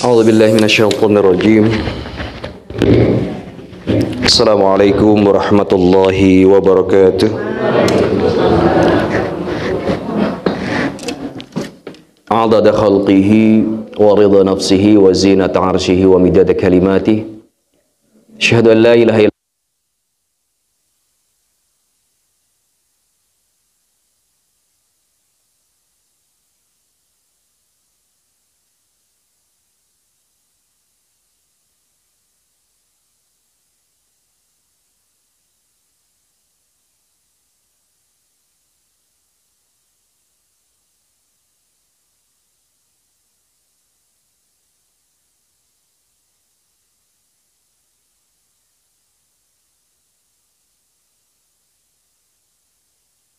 أعوذ بالله من الشيطان الرجيم. السلام عليكم ورحمة الله وبركاته. عدد خلقه ورضا نفسه وزينة عرشه ومداد كلماته. أشهد أن لا إله إلا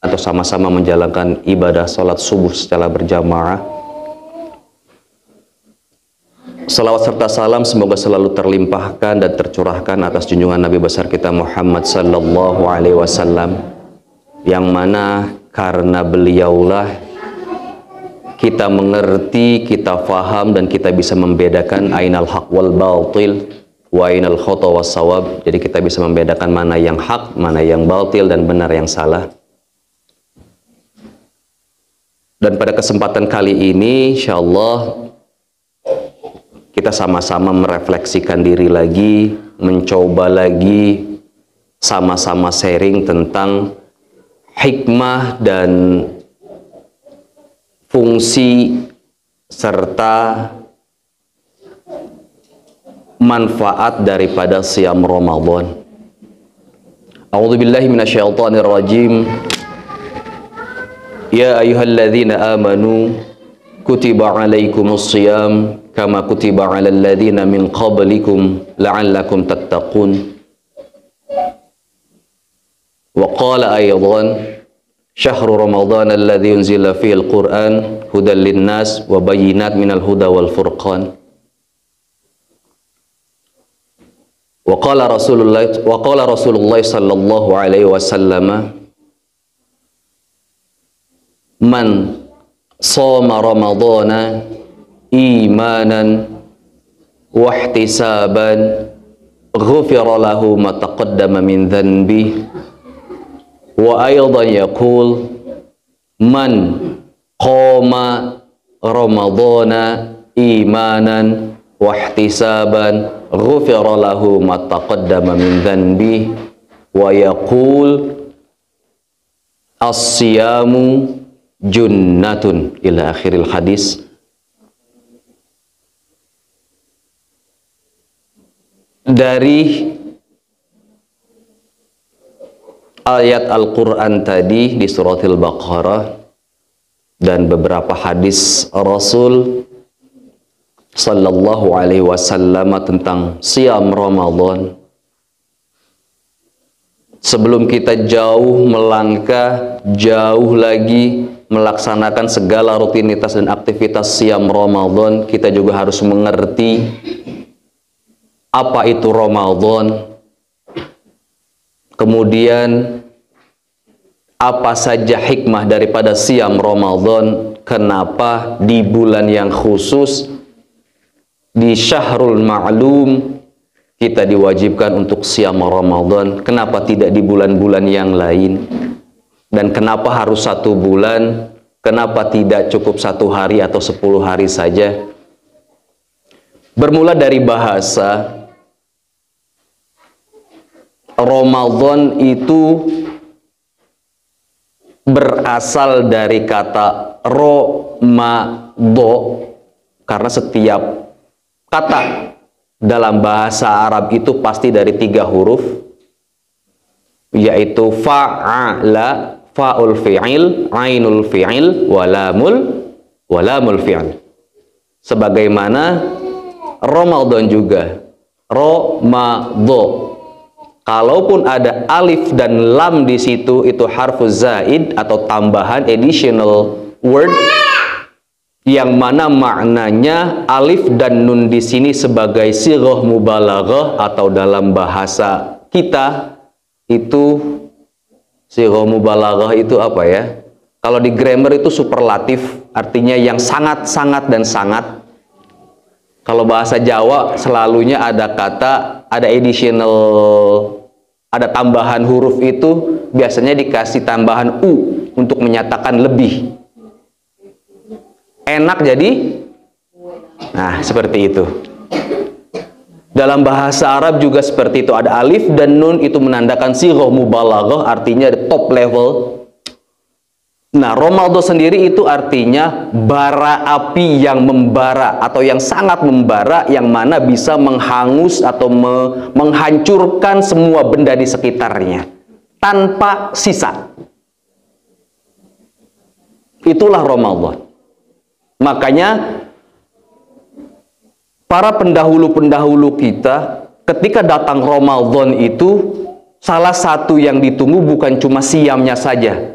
atau sama-sama menjalankan ibadah salat subuh secara berjamaah. Salawat serta salam semoga selalu terlimpahkan dan tercurahkan atas junjungan Nabi besar kita Muhammad sallallahu alaihi wasallam, yang mana karena beliaulah kita mengerti, kita faham, dan kita bisa membedakan ainal haq wal batil wa ainal khata was sawab. Jadi kita bisa membedakan mana yang hak, mana yang batil, dan benar yang salah. Dan pada kesempatan kali ini, insyaallah kita sama-sama merefleksikan diri lagi, mencoba lagi, sama-sama sharing tentang hikmah dan fungsi serta manfaat daripada siam Ramadan. A'udzubillahi minasyaitonir rajim. Ya ayyuhalladzina amanu kutiba alaikumus shiyam kama kutiba alal ladzina min qablikum la'allakum tattaqun. Wa qala aydan syahru ramadhan alladzi unzila fihil qur'an hudan linnas wa bayyinat minal huda wal furqan. Wa qala Rasulullah sallallahu alaihi wasallam, man shoma ramadhana imanan wa ihtisaban ghufira lahu ma taqaddama min dhanbi. Wa aydan yaqul man qama ramadhana imanan wa ihtisaban ghufira lahu ma taqaddama min dhanbi. Wa yaqul as-siyamu junnatun ila akhiril hadis. Dari ayat Al-Quran tadi di suratil Baqarah dan beberapa hadis Rasul sallallahu alaihi wasallam tentang siam Ramadan, sebelum kita jauh melangkah, jauh lagi melaksanakan segala rutinitas dan aktivitas siam Ramadan, kita juga harus mengerti apa itu Ramadan. Kemudian apa saja hikmah daripada siam Ramadan, kenapa di bulan yang khusus, di syahrul ma'lum, kita diwajibkan untuk siam Ramadan, kenapa tidak di bulan-bulan yang lain? Dan kenapa harus 1 bulan? Kenapa tidak cukup 1 hari atau 10 hari saja? Bermula dari bahasa, Ramadan itu berasal dari kata romado, karena setiap kata dalam bahasa Arab itu pasti dari 3 huruf, yaitu fa'ala, fa'ul fi'il, ainul fi'il, walamul fi'il. Sebagaimana Ramadan juga, Romado. Kalaupun ada alif dan lam di situ, itu harfuz zaid atau tambahan, additional word, yang mana maknanya alif dan nun di sini sebagai sighah mubalaghah, atau dalam bahasa kita itu sighah mubalaghah itu apa ya? Kalau di grammar itu superlatif, artinya yang sangat-sangat dan sangat. Kalau bahasa Jawa selalunya ada kata, ada additional, ada tambahan huruf itu biasanya dikasih tambahan u untuk menyatakan lebih. Enak jadi, nah seperti itu. Dalam bahasa Arab juga seperti itu, ada alif dan nun itu menandakan sighah mubalaghah, artinya top level. Nah, Ramadan sendiri itu artinya bara api yang membara atau yang sangat membara, yang mana bisa menghangus atau menghancurkan semua benda di sekitarnya tanpa sisa. Itulah Ramadan. Makanya para pendahulu-pendahulu kita ketika datang Ramadan itu salah satu yang ditunggu bukan cuma siamnya saja,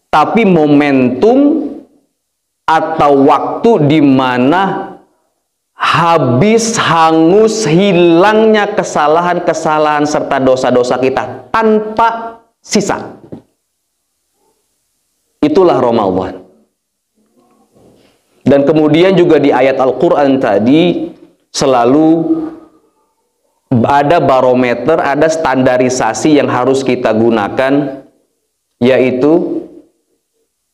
tapi momentum atau waktu di mana habis, hangus, hilangnya kesalahan-kesalahan serta dosa-dosa kita tanpa sisa. Itulah Ramadan. Dan kemudian juga di ayat Al-Quran tadi selalu ada barometer, ada standarisasi yang harus kita gunakan, yaitu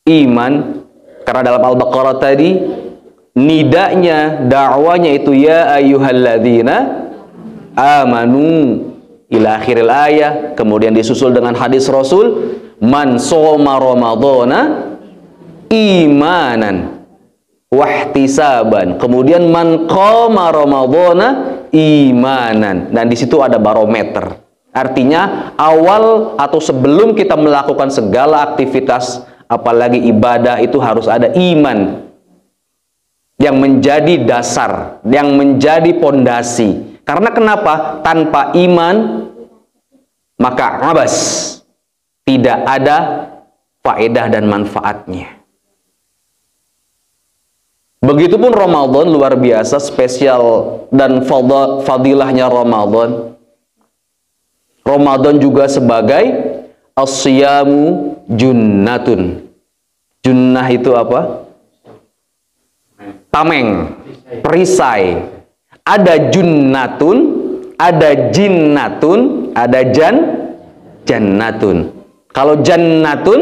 iman. Karena dalam Al-Baqarah tadi nidanya, dakwanya itu ya ayyuhalladzina amanu ila akhiril ayah. Kemudian disusul dengan hadis Rasul, man shoma ramadhana imanan wahtisaban. Kemudian man qama ramadhana imanan. Dan di situ ada barometer. Artinya awal atau sebelum kita melakukan segala aktivitas, apalagi ibadah, itu harus ada iman yang menjadi dasar, yang menjadi pondasi. Karena kenapa? Tanpa iman maka abas, tidak ada faedah dan manfaatnya. Begitupun Ramadan, luar biasa spesial dan fadilahnya Ramadan. Ramadan juga sebagai as-siyamu junnatun. Junnah itu apa? Tameng, perisai. Ada junnatun, ada jinnatun, ada jannatun. Kalau jannatun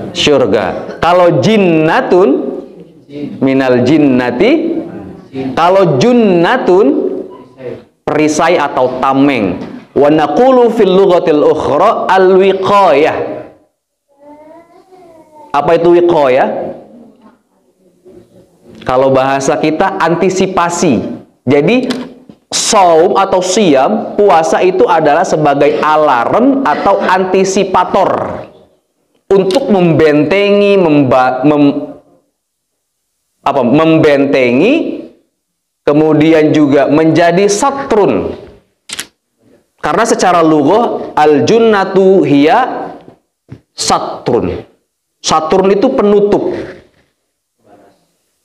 syurga. Kalau jinnatun minal jinnati. Kalau junnatun perisai atau tameng. Wa naqulu fil lughatil ukhra al-wiqayah. Apa itu wiqayah? Kalau bahasa kita antisipasi. Jadi shaum atau siyam, puasa itu adalah sebagai alarm atau antisipator untuk membentengi, membentengi, kemudian juga menjadi satrun. Karena secara lughah al-junnatu hiya satrun. Satrun itu penutup,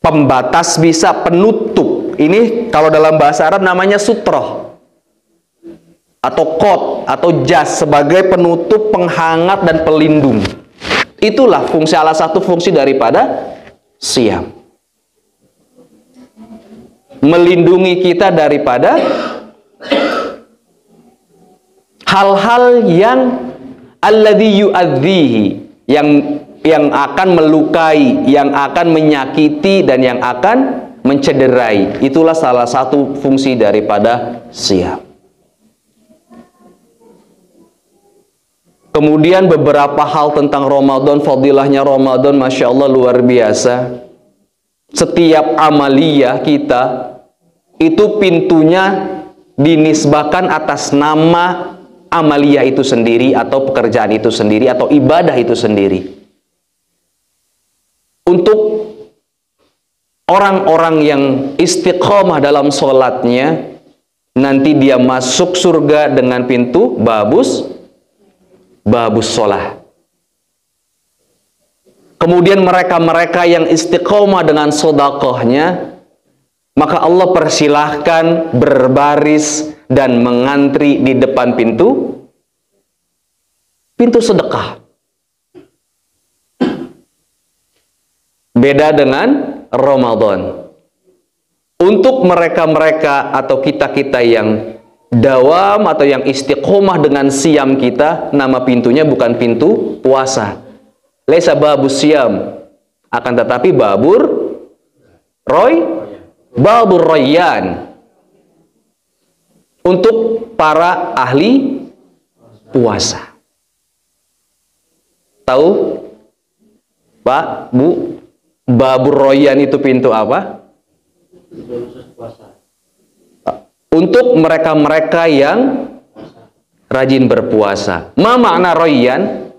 pembatas, bisa penutup. Ini kalau dalam bahasa Arab namanya sutroh atau kot atau jas, sebagai penutup, penghangat dan pelindung. Itulah fungsi, salah satu fungsi daripada siyam, melindungi kita daripada hal-hal yang alladzi yu'adzihi, yang akan melukai, yang akan menyakiti, dan yang akan mencederai. Itulah salah satu fungsi daripada siyam. Kemudian beberapa hal tentang Ramadan, fadilahnya Ramadan, Masya Allah luar biasa. Setiap amaliyah kita itu pintunya dinisbahkan atas nama amaliyah itu sendiri, atau pekerjaan itu sendiri, atau ibadah itu sendiri. Untuk orang-orang yang istiqomah dalam sholatnya, nanti dia masuk surga dengan pintu babus sholat. Kemudian mereka-mereka yang istiqomah dengan sedekahnya, maka Allah persilahkan berbaris dan mengantri di depan pintu sedekah. Beda dengan Ramadan. Untuk mereka-mereka atau kita-kita yang dawam atau yang istiqomah dengan siam kita, nama pintunya bukan pintu puasa. Laisa babus siam, akan tetapi babur rayyan. Untuk para ahli puasa. Tahu Pak, Bu, babur rayyan itu pintu apa? Untuk mereka-mereka yang rajin berpuasa. Ma makna rayyan?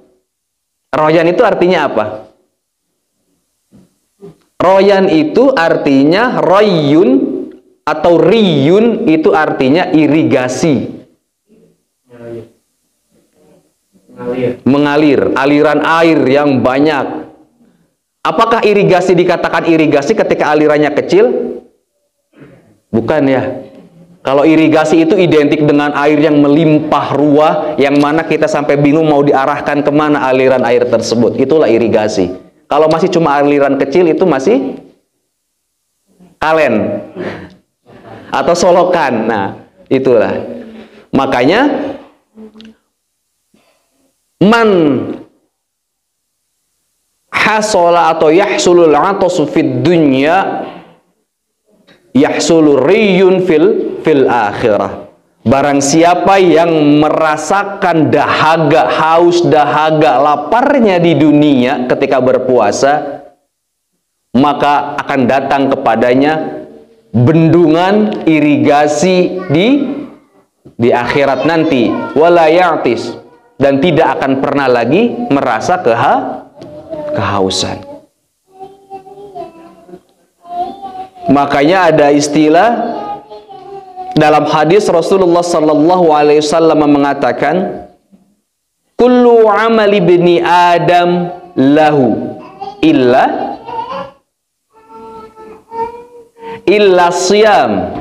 Rayyan itu artinya apa? Rayyan itu artinya rayyun atau riyun itu artinya irigasi. Mengalir, aliran air yang banyak. Apakah irigasi dikatakan irigasi ketika alirannya kecil? Bukan ya. Kalau irigasi itu identik dengan air yang melimpah ruah, yang mana kita sampai bingung mau diarahkan kemana aliran air tersebut. Itulah irigasi. Kalau masih cuma aliran kecil itu masih kalen atau solokan. Nah, itulah. Makanya man hasola atau yahsulul atasu fid dunya yahsulu riyun fil akhirah. Barang siapa yang merasakan dahaga, haus, dahaga, laparnya di dunia ketika berpuasa, maka akan datang kepadanya bendungan irigasi di akhirat nanti, wala ya'tis, dan tidak akan pernah lagi merasa kehausan. Makanya ada istilah dalam hadis Rasulullah sallallahu alaihi wasallam mengatakan, kullu amali ibni Adam lahu illa siyam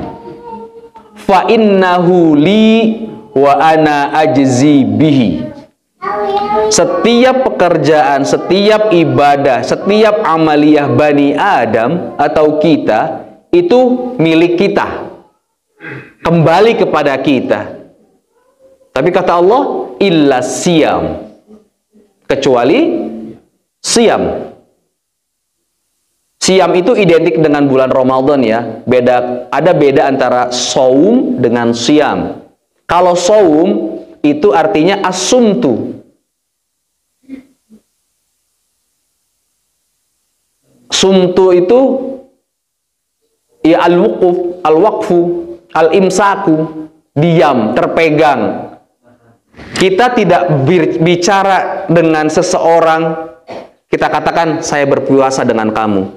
fa innahu li wa ana ajzi bihi. Setiap pekerjaan, setiap ibadah, setiap amaliyah Bani Adam atau kita itu milik kita, kembali kepada kita. Tapi kata Allah, illa siyam, kecuali siam. Siam itu identik dengan bulan Ramadan ya. Ada beda antara saum dengan siam. Kalau saum itu artinya asumtu. Sumtu itu ya al-wuquf, al-waqfu, al-imsaku, diam, terpegang. Kita tidak bicara dengan seseorang, kita katakan saya berpuasa dengan kamu.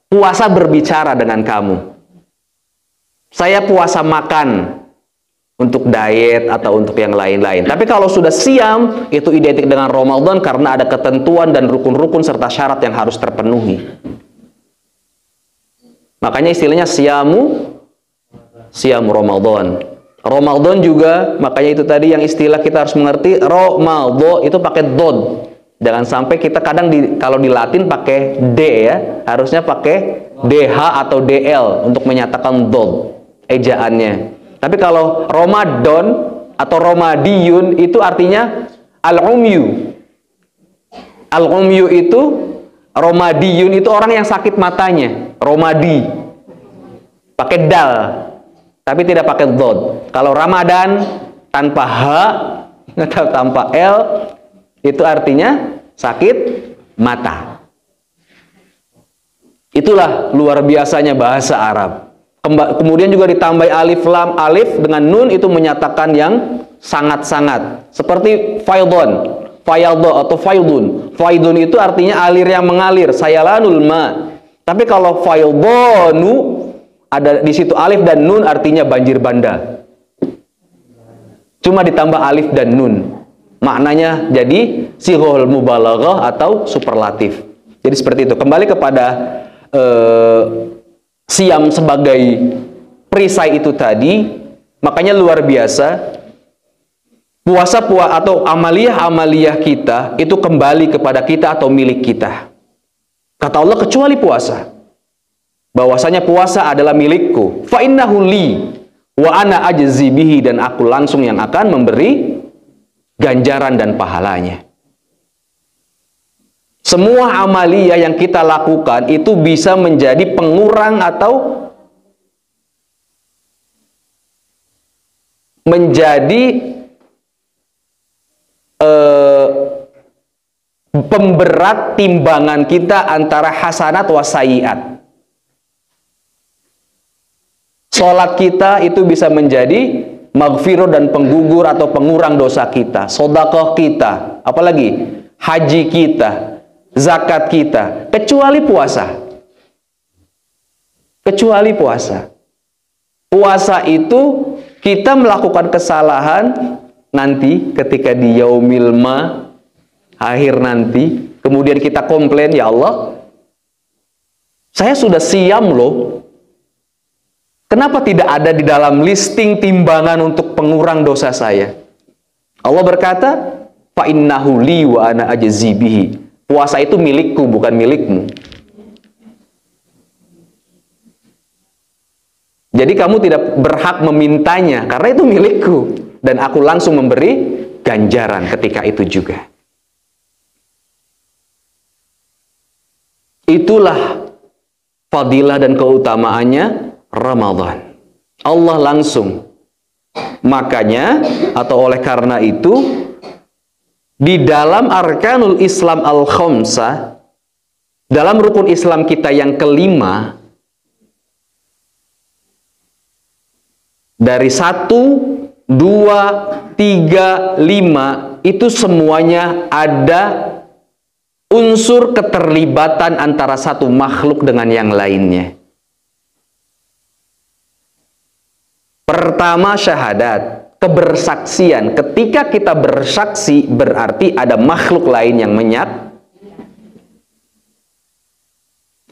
Puasa berbicara dengan kamu. Saya puasa makan untuk diet atau untuk yang lain-lain. Tapi kalau sudah siam, itu identik dengan Ramadan karena ada ketentuan dan rukun-rukun serta syarat yang harus terpenuhi. Makanya istilahnya siamu Ramadan. Ramadan juga, makanya itu tadi yang istilah kita harus mengerti, Ramadan itu pakai dod. Jangan sampai kita kadang kalau di Latin pakai D ya, harusnya pakai DH atau DL untuk menyatakan dod, ejaannya. Tapi kalau Ramadan atau Romadiyun itu artinya al-umyu. Al-umyu itu, Romadiyun itu orang yang sakit matanya. Romadi. Pakai dal, tapi tidak pakai dod. Kalau Ramadan tanpa H atau tanpa L, itu artinya sakit mata. Itulah luar biasanya bahasa Arab. Kemudian juga ditambah alif lam, alif dengan nun itu menyatakan yang sangat-sangat. Seperti faidon, fayadho atau faidun. Faidun itu artinya alir yang mengalir, sayalanul ma. Tapi kalau faidonu ada di situ alif dan nun artinya banjir bandang. Cuma ditambah alif dan nun. Maknanya jadi sighul mubalaghah atau superlatif. Jadi seperti itu. Kembali kepada siam sebagai perisai itu tadi, makanya luar biasa puasa atau amaliyah kita itu kembali kepada kita atau milik kita. Kata Allah kecuali puasa. bahwasanya puasa adalah milikku. Fa innahu li wa ana ajzi bihi, dan aku langsung yang akan memberi ganjaran dan pahalanya. Semua amaliyah yang kita lakukan itu bisa menjadi pengurang atau menjadi pemberat timbangan kita antara hasanat wa sayyiat. Salat kita itu bisa menjadi maghfirah dan penggugur atau pengurang dosa kita. Sedekah kita, apalagi haji kita, zakat kita, kecuali puasa. Kecuali puasa. Puasa itu kita melakukan kesalahan nanti ketika di yaumil akhir nanti, kemudian kita komplain, ya Allah, saya sudah siam loh. Kenapa tidak ada di dalam listing timbangan untuk pengurang dosa saya? Allah berkata, fa innahu li wa ana ajzi bihi. Puasa itu milikku, bukan milikmu. Jadi kamu tidak berhak memintanya, karena itu milikku. Dan aku langsung memberi ganjaran ketika itu juga. Itulah fadilah dan keutamaannya Ramadan. Allah langsung. Makanya, atau oleh karena itu, di dalam arkanul Islam al-khamsah, dalam rukun Islam kita yang kelima, dari 1, 2, 3, 5 itu semuanya ada unsur keterlibatan antara satu makhluk dengan yang lainnya. Pertama, syahadat, kebersaksian. Ketika kita bersaksi berarti ada makhluk lain yang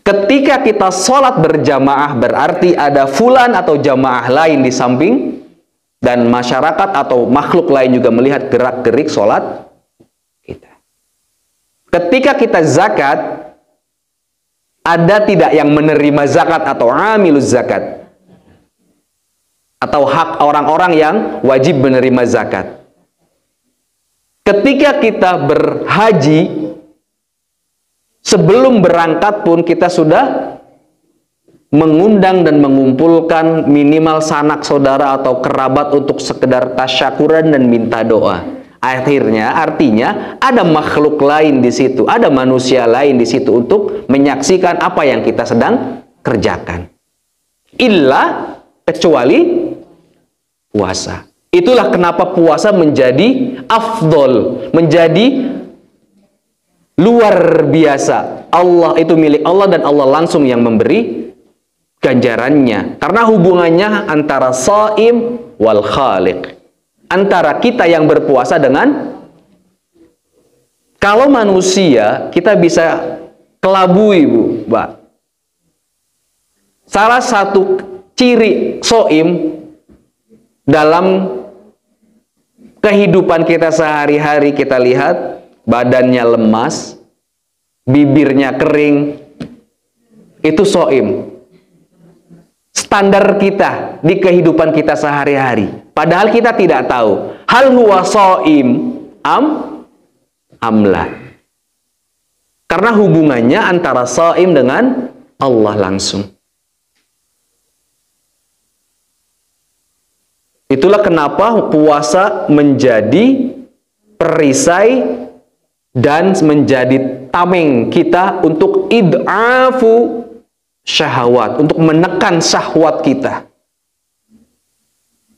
Ketika kita sholat berjamaah berarti ada fulan atau jamaah lain di samping, dan masyarakat atau makhluk lain juga melihat gerak-gerik sholat kita. Ketika kita zakat, ada tidak yang menerima zakat atau amiluz zakat, atau hak orang-orang yang wajib menerima zakat. Ketika kita berhaji, sebelum berangkat pun kita sudah mengundang dan mengumpulkan minimal sanak saudara atau kerabat untuk sekedar tasyakuran dan minta doa. Artinya ada makhluk lain di situ, ada manusia lain di situ untuk menyaksikan apa yang kita sedang kerjakan. Kecuali puasa. Itulah kenapa puasa menjadi afdol, menjadi luar biasa. Allah itu milik Allah dan Allah langsung yang memberi ganjarannya. Karena hubungannya antara shaim wal khaliq. Antara kita yang berpuasa dengan, kalau manusia kita bisa kelabui, Mbak. Salah satu ciri shaim dalam kehidupan kita sehari-hari, kita lihat badannya lemas, bibirnya kering, itu shaim. Standar kita di kehidupan kita sehari-hari. Padahal kita tidak tahu. Hal huwa shaim amla. Karena hubungannya antara shaim dengan Allah langsung. Itulah kenapa puasa menjadi perisai dan menjadi tameng kita untuk id'afu syahwat, untuk menekan syahwat kita.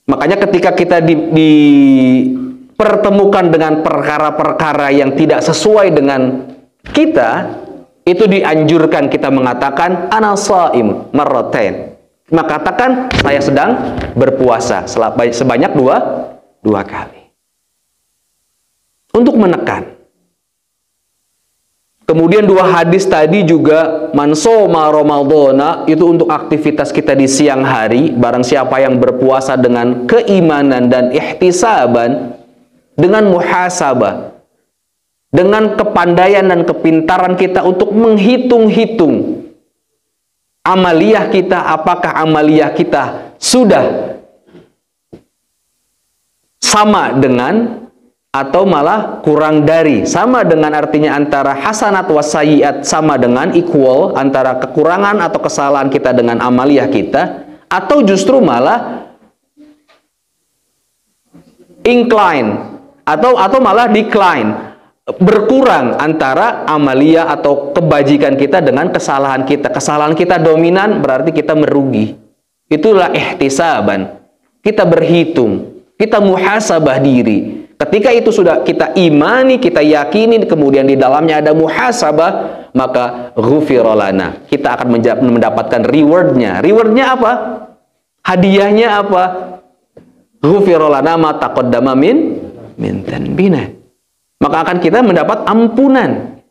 Makanya ketika kita dipertemukan dengan perkara-perkara yang tidak sesuai dengan kita, itu dianjurkan kita mengatakan ana shaim marratain. Maka katakan saya sedang berpuasa sebanyak dua kali. Untuk menekan. Kemudian 2 hadis tadi juga, man shoma ramadhana, itu untuk aktivitas kita di siang hari. Barang siapa yang berpuasa dengan keimanan dan ihtisaban, dengan muhasabah, dengan kepandaian dan kepintaran kita untuk menghitung-hitung amaliyah kita, apakah amaliyah kita sudah sama dengan atau malah kurang dari. Sama dengan artinya antara hasanat was sayyiat, sama dengan equal antara kekurangan atau kesalahan kita dengan amaliyah kita, atau justru malah incline atau malah decline, berkurang antara amaliyah atau kebajikan kita dengan kesalahan kita. Kesalahan kita dominan, berarti kita merugi. Itulah ihtisaban. Kita berhitung, kita muhasabah diri. Ketika itu sudah kita imani, kita yakini, kemudian di dalamnya ada muhasabah, maka ghufira lana. Kita akan mendapatkan rewardnya. Rewardnya apa? Hadiahnya apa? Ghufira lana ma taqaddama min dhanbina. Maka akan kita mendapat ampunan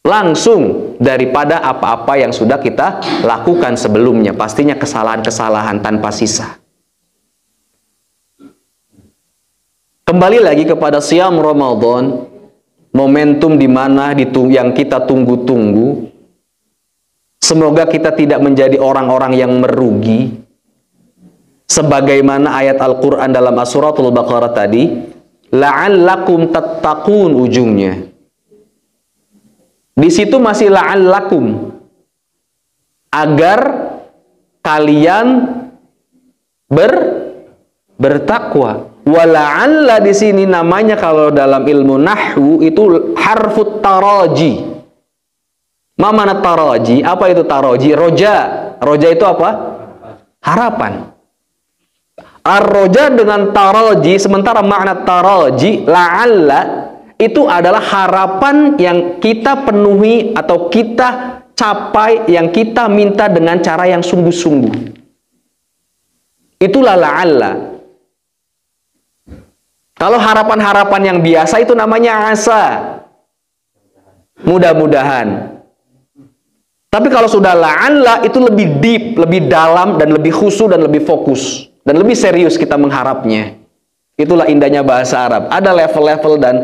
langsung daripada apa-apa yang sudah kita lakukan sebelumnya. Pastinya kesalahan-kesalahan tanpa sisa. Kembali lagi kepada Siyam Ramadan, momentum di mana yang kita tunggu-tunggu. Semoga kita tidak menjadi orang-orang yang merugi. Sebagaimana ayat Al-Quran dalam Suratul Baqarah tadi, la'allakum tattaqun ujungnya. Di situ masih la'allakum, agar kalian bertakwa. Wala'alla di sini namanya kalau dalam ilmu nahwu itu harfut taraji. Ma mana taraji? Apa itu taraji? Roja. Roja itu apa? Harapan. Ar-roja dengan taraji, sementara makna taraji la'alla itu adalah harapan yang kita penuhi atau kita capai, yang kita minta dengan cara yang sungguh-sungguh. Itulah la'alla. Kalau harapan-harapan yang biasa itu namanya asa. Mudah-mudahan. Tapi kalau sudah la'alla itu lebih deep, lebih dalam, dan lebih khusyuk dan lebih fokus. Dan lebih serius kita mengharapnya. Itulah indahnya bahasa Arab. Ada level-level dan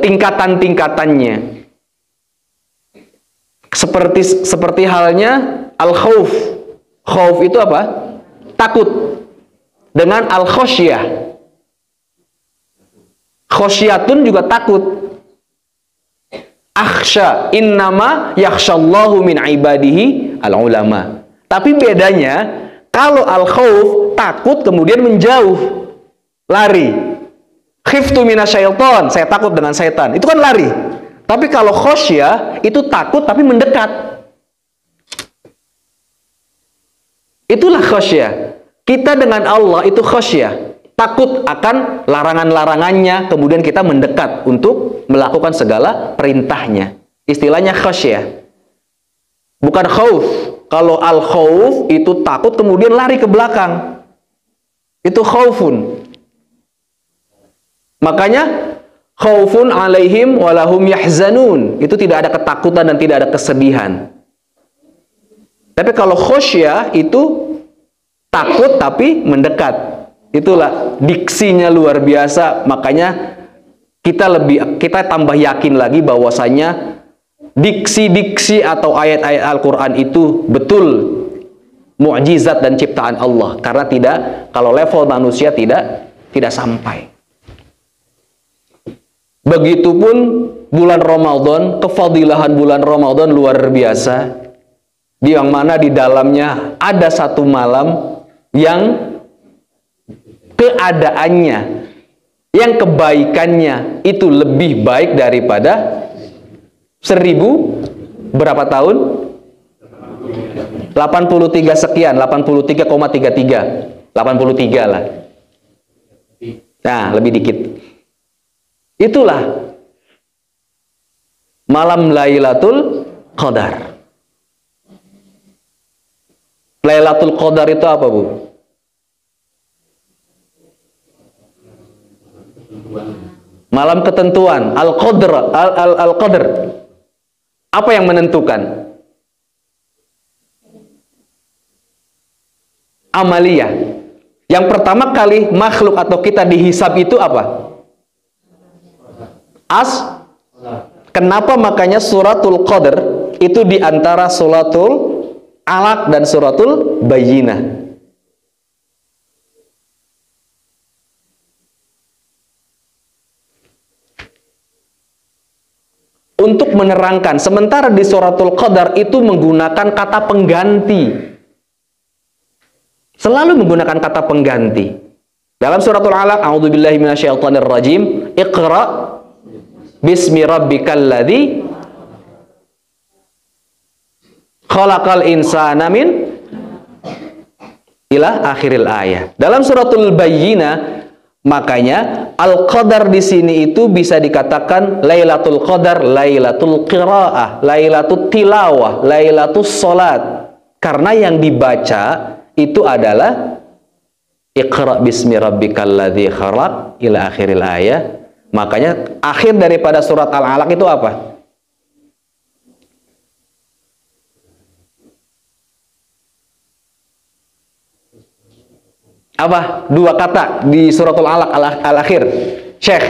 tingkatan-tingkatannya. Seperti halnya al-khauf. Khauf itu apa? Takut. Dengan al-khosyah. Khosyatun juga takut. Akhsha, innama yakhshallahu min ibadihi al-ulama. Tapi bedanya, kalau al-khauf takut kemudian menjauh, lari. Khiftu minasyaiton, saya takut dengan setan. Itu kan lari. Tapi kalau khosyah itu takut tapi mendekat. Itulah khosyah. Kita dengan Allah itu khosyah, takut akan larangan-larangannya, kemudian kita mendekat untuk melakukan segala perintahnya. Istilahnya khosyah. Bukan khauf. Kalau al-khauf itu takut kemudian lari ke belakang. Itu khaufun. Makanya khaufun alaihim walahum yahzanun. Itu tidak ada ketakutan dan tidak ada kesedihan. Tapi kalau khosyah itu takut tapi mendekat. Itulah diksinya luar biasa. Makanya kita tambah yakin lagi bahwasanya diksi-diksi atau ayat-ayat Al-Quran itu betul mukjizat dan ciptaan Allah. Karena kalau level manusia tidak sampai. Begitupun bulan Ramadan, kefadilahan bulan Ramadan luar biasa. Yang mana di dalamnya ada satu malam yang keadaannya, yang kebaikannya itu lebih baik daripada 1000 berapa tahun? 83 sekian, 83,33. 83 lah. Nah, lebih dikit. Itulah malam Lailatul Qadar. Lailatul Qadar itu apa, Bu? Malam ketentuan. Al-Qadr. Apa yang menentukan? Amaliyah. Yang pertama kali makhluk atau kita dihisab itu apa? Kenapa makanya suratul Qadr itu di antara suratul Alaq dan suratul Bayyinah. Untuk menerangkan, sementara di suratul Qadar itu menggunakan kata pengganti. Selalu menggunakan kata pengganti. Dalam suratul Alaq, a'udzubillahi minasyaitonir rajim, Iqra bismi rabbikal ladzi khalaqal insana min ila akhiril ayat. Dalam suratul Bayyinah, makanya al-qadar di sini itu bisa dikatakan Lailatul Qadar, Lailatul Qiraah, Lailatul Tilawah, Lailatul Salat. Karena yang dibaca itu adalah Iqra bismi rabbikal ladzi khalaq ila akhiril ayat. Makanya akhir daripada surat Al-Alaq itu apa? Apa? Dua kata di suratul Alaq al-akhir. Syekh.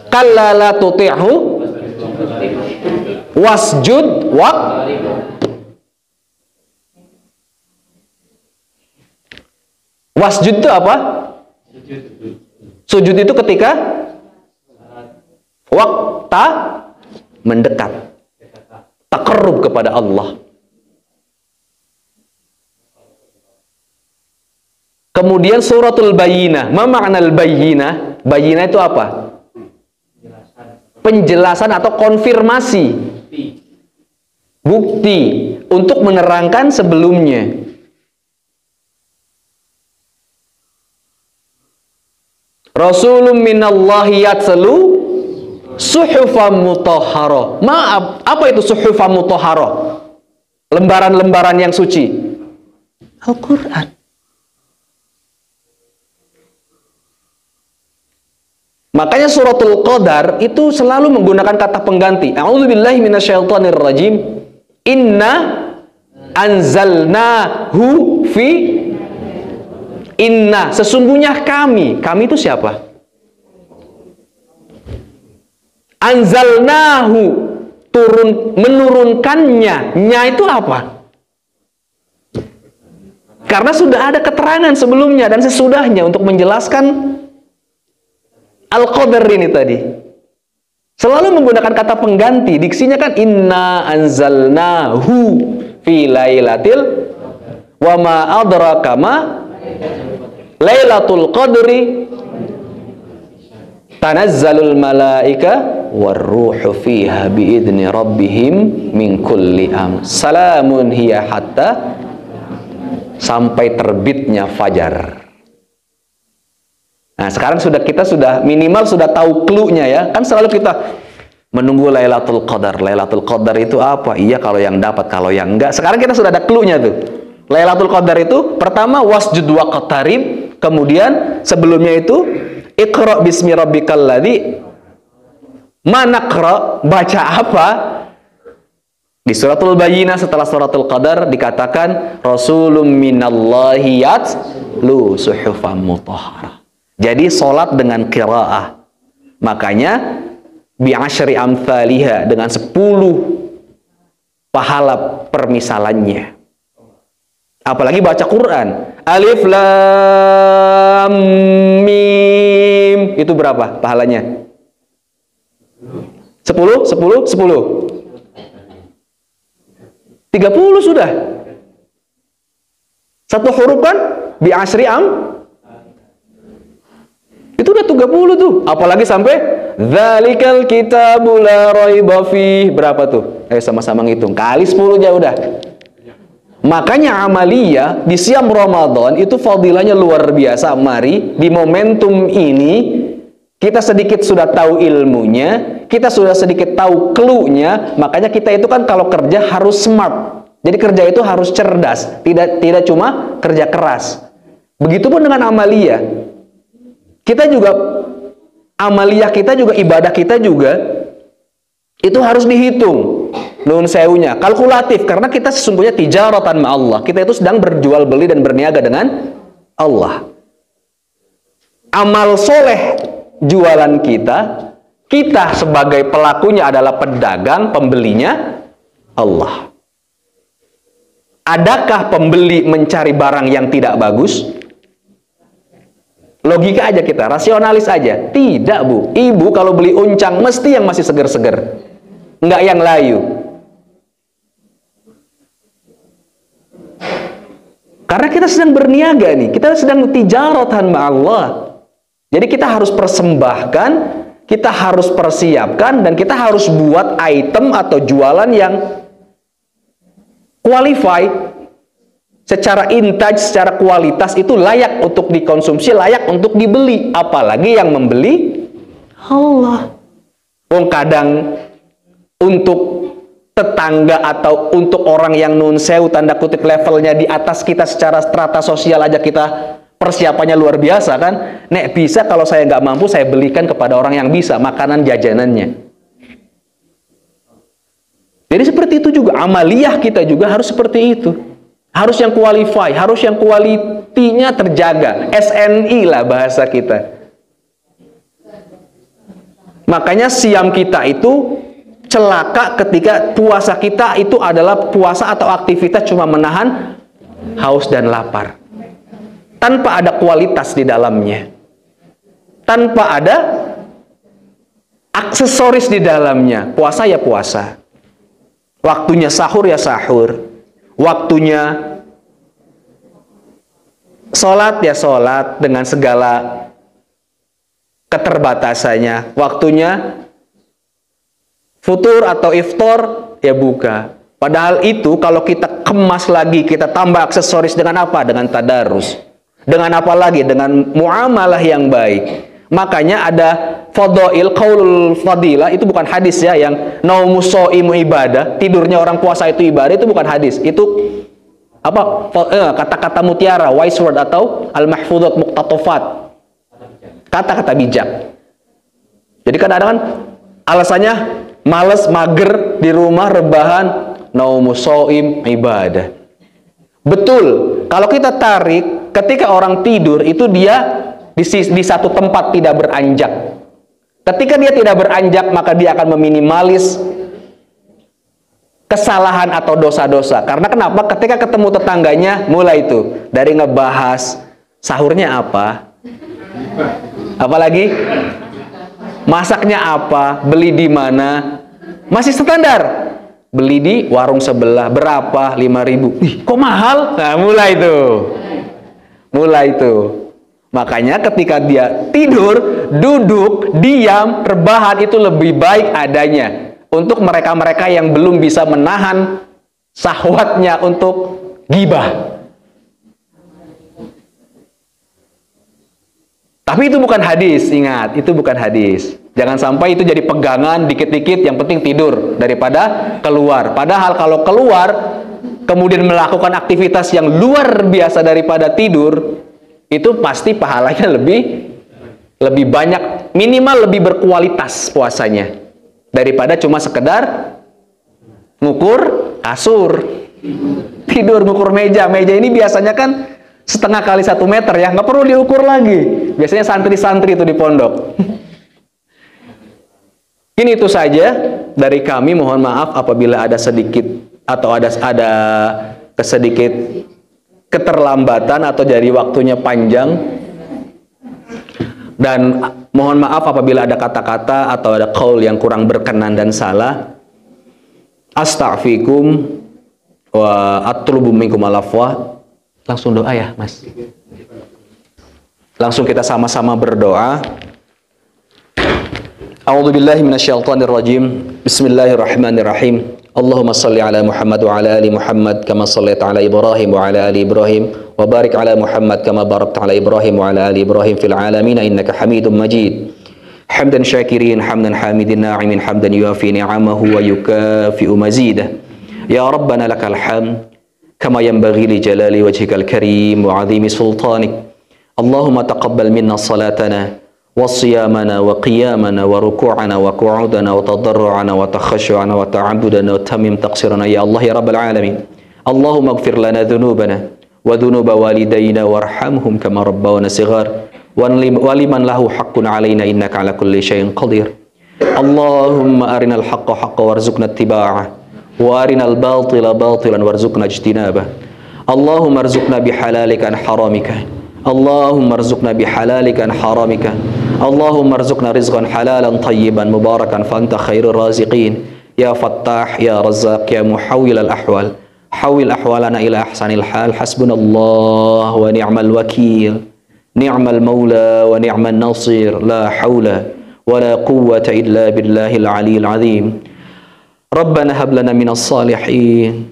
Kalla la tuti'hu wasjud wa wasjud itu apa? Sujud itu ketika waktu mendekat, taqarrub kepada Allah. Kemudian suratul Bayyinah. Ma ma'nal bayyinah? Bayyinah itu apa? Penjelasan atau konfirmasi. Bukti untuk menerangkan sebelumnya. Rasulun minallahi yatslu suhufan mutahharah. Apa itu suhufan mutahharah? Lembaran-lembaran yang suci. Al-Qur'an. Makanya suratul Qadar itu selalu menggunakan kata pengganti. A'udzubillahi minasyaitonir rajim. Inna anzalnahu fi inna, sesungguhnya kami. Kami itu siapa? Anzalnahu, menurunkannya. Nya itu apa? Karena sudah ada keterangan sebelumnya dan sesudahnya untuk menjelaskan Al-Qadar ini tadi. Selalu menggunakan kata pengganti. Diksinya kan inna anzalnahu fi lailatil wa ma adraka ma lailatul qadri tanazzalul malaika warruhu fiha biidzni rabbihim min kulli am. Salamun hiya hatta, sampai terbitnya fajar. Nah, sekarang kita sudah minimal sudah tahu clue-nya ya. Kan selalu kita menunggu Lailatul Qadar. Lailatul Qadar itu apa? Iya kalau yang dapat, kalau yang enggak. Sekarang kita sudah ada clue-nya tuh. Lailatul Qadar itu pertama wasjud waqtarib, kemudian sebelumnya itu Iqra bismi rabbikal ladzi manaqra, baca apa? Di suratul Bayyinah setelah suratul Qadar dikatakan Rasulun minallahi yatlu suhufan mutahharah. Jadi sholat dengan qiraah. Makanya bi'asyri amthaliha, dengan 10 pahala permisalannya. Apalagi baca Quran. Alif lam mim. Itu berapa pahalanya? 10, 10, 10. 30 sudah. Satu huruf kan bi'asyri itu udah 30 tuh. Apalagi sampai dzalikal kitabul la raiba fih. Berapa tuh? Sama-sama ngitung. Kali 10 aja udah. Makanya amaliyah di siam Ramadan itu fadilahnya luar biasa. Mari di momentum ini kita sedikit sudah tahu ilmunya, kita sudah sedikit tahu clue-nya. Makanya kita itu kan kalau kerja harus smart. Jadi kerja itu harus cerdas, tidak cuma kerja keras. Begitupun dengan amaliyah. Kita juga, amaliyah kita juga, ibadah kita juga, itu harus dihitung. Nun sewunya, kalkulatif. Karena kita sesungguhnya tijaratan ma Allah. Kita itu sedang berjual beli dan berniaga dengan Allah. Amal soleh jualan kita, Kita sebagai pelakunya adalah pedagang, pembelinya Allah. Adakah pembeli mencari barang yang tidak bagus? Logika aja kita, rasionalis aja. Tidak, Bu. Ibu kalau beli uncang mesti yang masih seger-seger, nggak yang layu. Karena kita sedang berniaga nih, kita sedang tijaratan ma'allah. Jadi kita harus persembahkan, kita harus persiapkan, dan kita harus buat item atau jualan yang qualify secara intaj, secara kualitas itu layak untuk dikonsumsi, layak untuk dibeli. Apalagi yang membeli Allah. Kadang untuk tetangga atau untuk orang yang nun sewu tanda kutip levelnya di atas kita secara strata sosial aja kita persiapannya luar biasa kan. Nek bisa kalau saya nggak mampu saya belikan kepada orang yang bisa makanan jajanannya. Jadi seperti itu juga, amaliyah kita juga harus seperti itu. Harus yang qualify, harus yang kualitinya terjaga. SNI lah bahasa kita. Makanya siam kita itu celaka ketika puasa kita itu adalah puasa atau aktivitas cuma menahan haus dan lapar. Tanpa ada kualitas di dalamnya. Tanpa ada aksesoris di dalamnya. Puasa ya puasa. Waktunya sahur ya sahur. Waktunya sholat ya sholat dengan segala keterbatasannya. Waktunya futur atau iftar ya buka. Padahal itu kalau kita kemas lagi, kita tambah aksesoris dengan apa? Dengan tadarus. Dengan apa lagi? Dengan muamalah yang baik. Makanya ada fadhail, qaulul fadilah, itu bukan hadis ya, yang naumus shaimu ibadah, tidurnya orang puasa itu ibadah, itu bukan hadis. Itu apa? Kata-kata mutiara, wise word atau al-mahfuzat muqtatafat. Kata-kata bijak. Jadi kadang-kadang alasannya males, mager, di rumah rebahan, naumus shaim ibadah. Betul. Kalau kita tarik, ketika orang tidur itu dia di satu tempat tidak beranjak. Ketika dia tidak beranjak, maka dia akan meminimalis kesalahan atau dosa-dosa. Karena kenapa? Ketika ketemu tetangganya, mulai itu dari ngebahas sahurnya apa, apalagi masaknya apa, beli di mana, masih standar. Beli di warung sebelah berapa? 5.000. Ih, kok mahal? Nah, mulai itu. Makanya ketika dia tidur, duduk, diam, rebahan itu lebih baik adanya. Untuk mereka-mereka yang belum bisa menahan syahwatnya untuk ghibah. Tapi itu bukan hadis, ingat, itu bukan hadis. Jangan sampai itu jadi pegangan dikit-dikit, yang penting tidur daripada keluar. Padahal kalau keluar, kemudian melakukan aktivitas yang luar biasa daripada tidur, itu pasti pahalanya lebih banyak, minimal lebih berkualitas puasanya daripada cuma sekedar ngukur kasur, tidur ngukur meja ini biasanya kan setengah kali 1 meter ya, nggak perlu diukur lagi. Biasanya santri-santri itu di pondok. Ini itu saja dari kami. Mohon maaf apabila ada sedikit atau ada kesedikit keterlambatan atau jadi waktunya panjang, dan mohon maaf apabila ada kata-kata atau ada qaul yang kurang berkenan dan salah. Astaghfirukum wa atlubu minkum al-afwa. Langsung doa ya, Mas. Langsung kita sama-sama berdoa. A'udzubillahi minasyaitonirrajim. Bismillahirrahmanirrahim. Allahumma salli ala Muhammad wa ala ali Muhammad kama sallaita ala Ibrahim wa ala ali Ibrahim wa barik ala Muhammad kama barakta ala Ibrahim wa ala ali Ibrahim fil alamin innaka Hamidum Majid. Hamdan syakirin, hamdan hamidin na'imin, hamdan yuafi ni'amahu wa yukafi'u mazidah. Ya Rabbana lakal hamd kama yanbaghi li jalali wajhikal karim wa 'azimi sultanik. Allahumma taqabbal minna salatana وصيامنا وقيامنا وركوعنا وقعودنا وتضرعنا وتخشعنا وتعبدنا وتمم تقصيرنا يا الله يا رب العالمين. اللهم اغفر لنا ذنوبنا وذنوب والدينا وارحمهم كما ربونا صغار ولمن له حق علينا إنك على كل شيء قدير. Allahumma arinal haqqa haqqa warzuqna ittiba'ah wa arinal batila batilan warzuqna ijtinabah. Allahumma arzuqna bihalalika an haramika. Allahumma arzuqna bihalalika an haramika. Allahumma arzuqna rizqan halalan tayyiban mubarakan fa anta khairur raziqin. Ya Fattah, ya Razzaq, ya Muhawwil al-ahwal. Hawil ahwalana ila ahsanil hal. Hasbunallah wa ni'mal wakil. Ni'mal maula wa ni'mal nasir. La hawla wa la quwwata illa billahil aliyil azim. Rabbana hab lana minas salihin.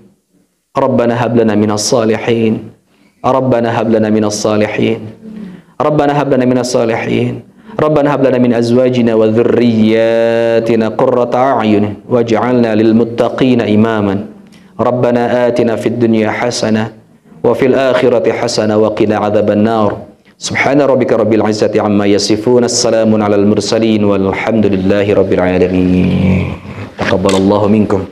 Rabbana hab lana minas salihin. Rabbana hab lana minas salihin. Rabbana hab lana minas salihin. Rabbana hab lana min azwajina wa dhurriyyatina qurrata a'yun waj'alna lil muttaqina imaman. Rabbana atina fid dunya hasanah wa fil akhirati hasanah wa qina adzaban nar. Subhana rabbika rabbil izzati amma yasifun. Assalamun alal mursalin walhamdulillahi rabbil alamin. Taqabbalallahu minkum.